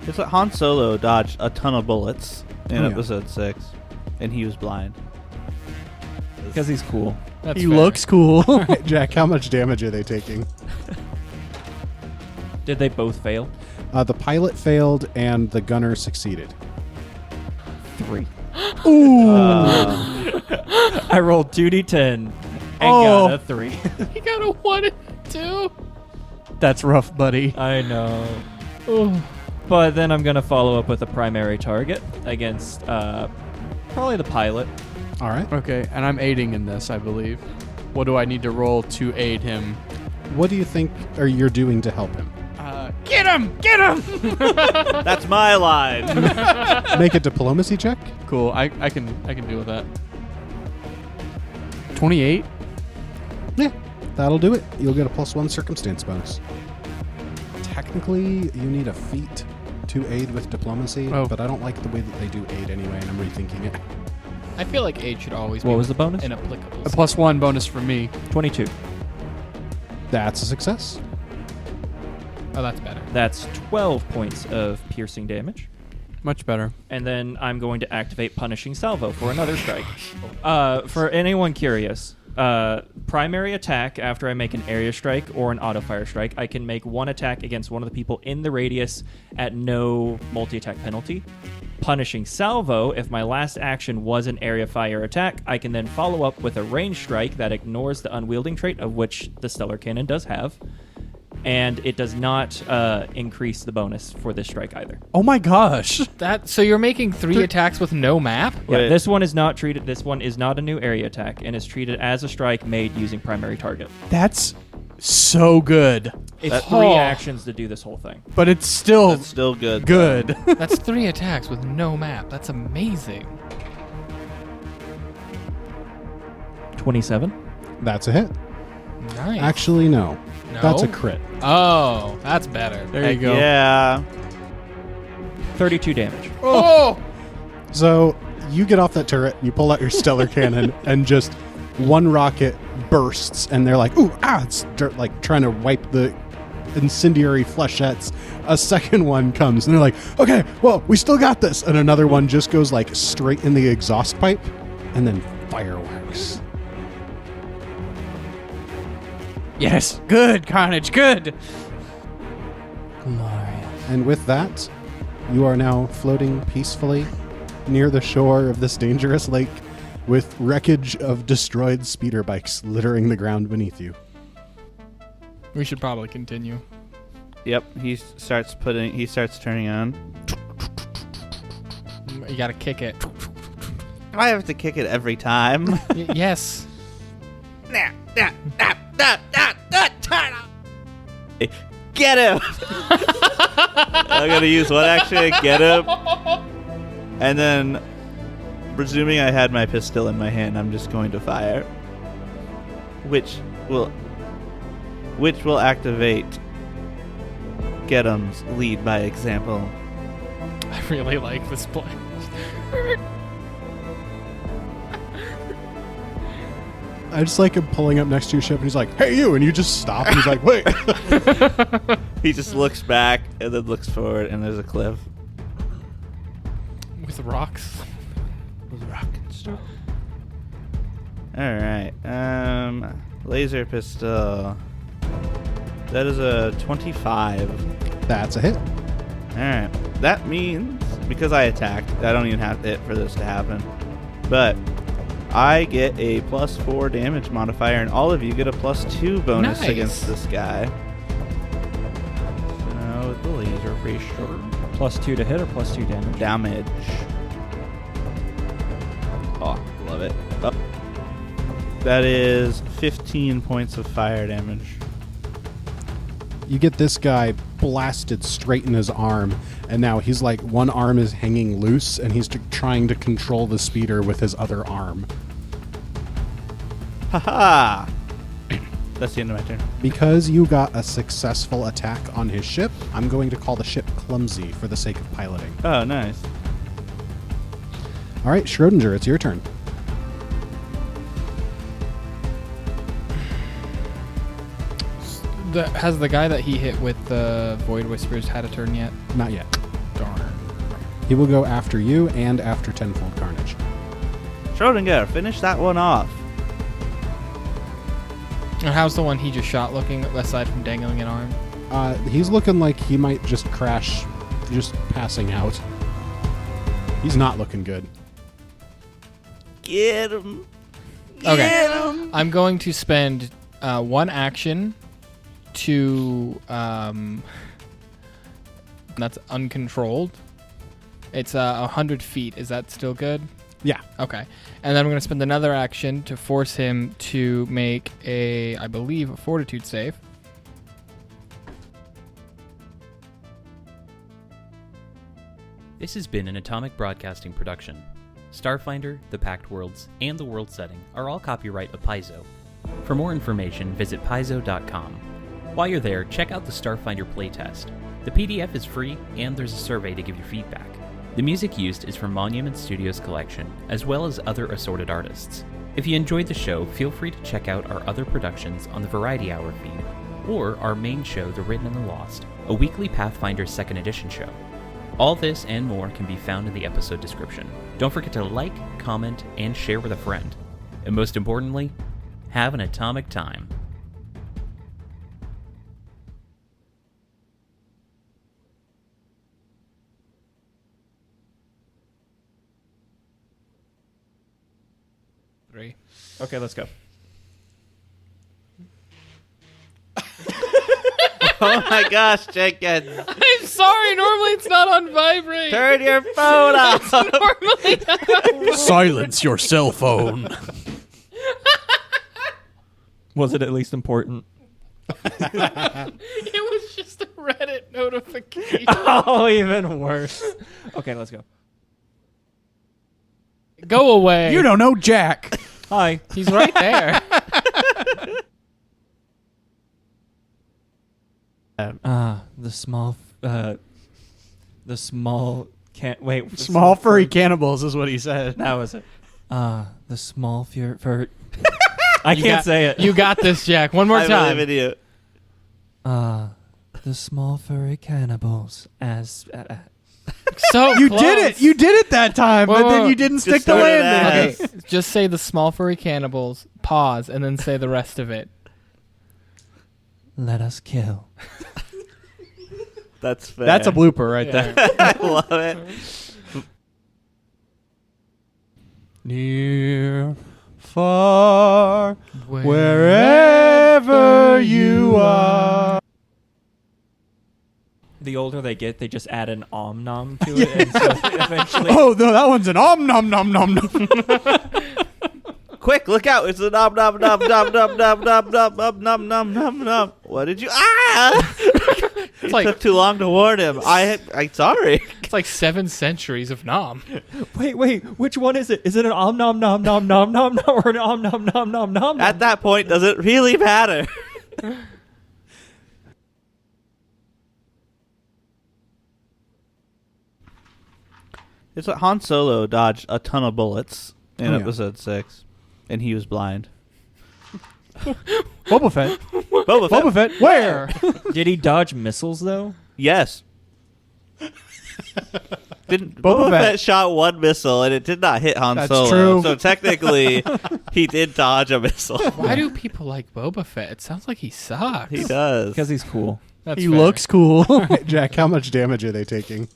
It's like Han Solo dodged a ton of bullets in Oh, yeah. episode 6, and he was blind. Because he's cool. That's He fair. looks cool. Jack, how much damage are they taking? Did they both fail? The pilot failed, and the gunner succeeded. 3. Ooh! I rolled 2d10 and Oh. got a 3. He got a 1 and 2. That's rough, buddy. I know. Oh. But then I'm going to follow up with a primary target against probably the pilot. All right. Okay, and I'm aiding in this, I believe. What do I need to roll to aid him? What do you think or you're doing to help him? Get him! Get him! That's my line. Make a diplomacy check. Cool. I can deal with that. 28. Yeah, that'll do it. You'll get a +1 circumstance bonus. Technically, you need a feat to aid with diplomacy, Oh. but I don't like the way that they do aid anyway, and I'm rethinking it. I feel like aid should always What be was the bonus? inapplicable. A +1 bonus for me. 22. That's a success. Oh, that's better. That's 12 points of piercing damage. Much better. And then I'm going to activate Punishing Salvo for another strike. For anyone curious, primary attack after I make an area strike or an auto fire strike, I can make one attack against one of the people in the radius at no multi-attack penalty. Punishing Salvo, if my last action was an area fire attack, I can then follow up with a range strike that ignores the unwielding trait, of which the Stellar Cannon does have. And it does not increase the bonus for this strike either. Oh my gosh. So you're making 3 attacks with no map? Yeah, Wait. this one is not treated. This one is not a new area attack, and is treated as a strike made using primary target. That's so good. It's That- 3 Oh. actions to do this whole thing. But it's still That's still good. good. That's 3 attacks with no map. That's amazing. 27. That's a hit. Nice. Actually, no. No? That's a crit. Oh, that's better. There you Heck go. Yeah. 32 damage. Oh! So you get off that turret, you pull out your stellar cannon, and just one rocket bursts, and they're like, "Ooh, ah!" It's like trying to wipe the incendiary flechettes. A second one comes, and they're like, "Okay, well, we still got this." And another one just goes like straight in the exhaust pipe, and then fireworks. Yes. Good, Carnage. Good. And with that, you are now floating peacefully near the shore of this dangerous lake with wreckage of destroyed speeder bikes littering the ground beneath you. We should probably continue. Yep. He starts turning on. You gotta kick it. I have to kick it every time. Yes. Get him! I'm gonna use one action, get him, and then, presuming I had my pistol in my hand, I'm just going to fire, which will activate Get'ems lead by example. I really like this play. I just like him pulling up next to your ship, and he's like, "Hey, you!" And you just stop, and he's like, "Wait." He just looks back and then looks forward, and there's a cliff. With rocks. With rock and stone. Alright. Laser pistol. That is a 25. That's a hit. Alright. That means, because I attacked, I don't even have to hit for this to happen. But I get a +4 damage modifier, and all of you get a +2 bonus Nice. against this guy. So, with the laser pistol. +2 to hit or +2 damage? Damage. Oh, love it. Oh. That is 15 points of fire damage. You get this guy blasted straight in his arm, and now he's like, one arm is hanging loose, and he's trying to control the speeder with his other arm. Haha! That's the end of my turn. Because you got a successful attack on his ship, I'm going to call the ship clumsy for the sake of piloting. Oh, nice. All right, Schrodinger, it's your turn. Has the guy that he hit with the Void Whispers had a turn yet? Not yet. Darn. He will go after you and after Tenfold Carnage. Schrodinger, finish that one off. And how's the one he just shot looking, aside from dangling an arm? He's looking like he might just crash, just passing out. He's not looking good. Get him. Okay. I'm going to spend one action to that's uncontrolled. It's 100 feet. Is that still good? Yeah. Okay. And then I'm going to spend another action to force him to make I believe, a fortitude save. This has been an Atomic Broadcasting production. Starfinder, The Pact Worlds, and the world setting are all copyright of Paizo. For more information, visit paizo.com. While you're there, check out the Starfinder playtest. The PDF is free, and there's a survey to give you feedback. The music used is from Monument Studios' collection, as well as other assorted artists. If you enjoyed the show, feel free to check out our other productions on the Variety Hour feed, or our main show, The Written and the Lost, a weekly Pathfinder 2nd Edition show. All this and more can be found in the episode description. Don't forget to like, comment, and share with a friend. And most importantly, have an atomic time. Three. Okay, let's go. Oh my gosh, Jenkins. I'm sorry. Normally it's not on vibrate. Turn your phone off. Normally. Silence your cell phone. Was it at least important? It was just a Reddit notification. Oh, even worse. Okay, let's go. Go away. You don't know Jack. Hi. He's right there. The small can't wait. Small furry cannibals is what he said. That was it. The small fur. I You can't got- say it. You got this, Jack. One more I time. believe in you. The small furry cannibals as. So You close. did it. You did it that time, Whoa, but whoa, then whoa. you didn't stick the started landing. as- Okay, just say the small furry cannibals, pause, and then say the rest of it. Let us kill. That's fair. That's a blooper right Yeah. there. I love it. Near, far, wherever you are. The older they get, they just add an om nom to it, and so eventually. Oh no, that one's an om nom nom nom nom. Quick, look out. It's a nom nom nom nom nom nom nom nom nom nom nom nom nom. What did you... Ah! It's It like took too long to warn him. I'm sorry. it's like 7 centuries of nom. Wait, which one is it? Is it an om nom nom nom nom nom nom or an om nom nom nom nom? At that point, does it really matter? It's what Han Solo dodged a ton of bullets in Oh, yeah. episode 6, and he was blind. Boba Fett. Boba Fett. Boba Fett. Where? Did he dodge missiles though? Yes. Didn't Boba Boba Fett. Fett shot one missile and it did not hit Han That's Solo. true. So technically, he did dodge a missile. Why do people like Boba Fett? It sounds like he sucks. He does. Because he's cool. That's He fair. looks cool. Jack, how much damage are they taking?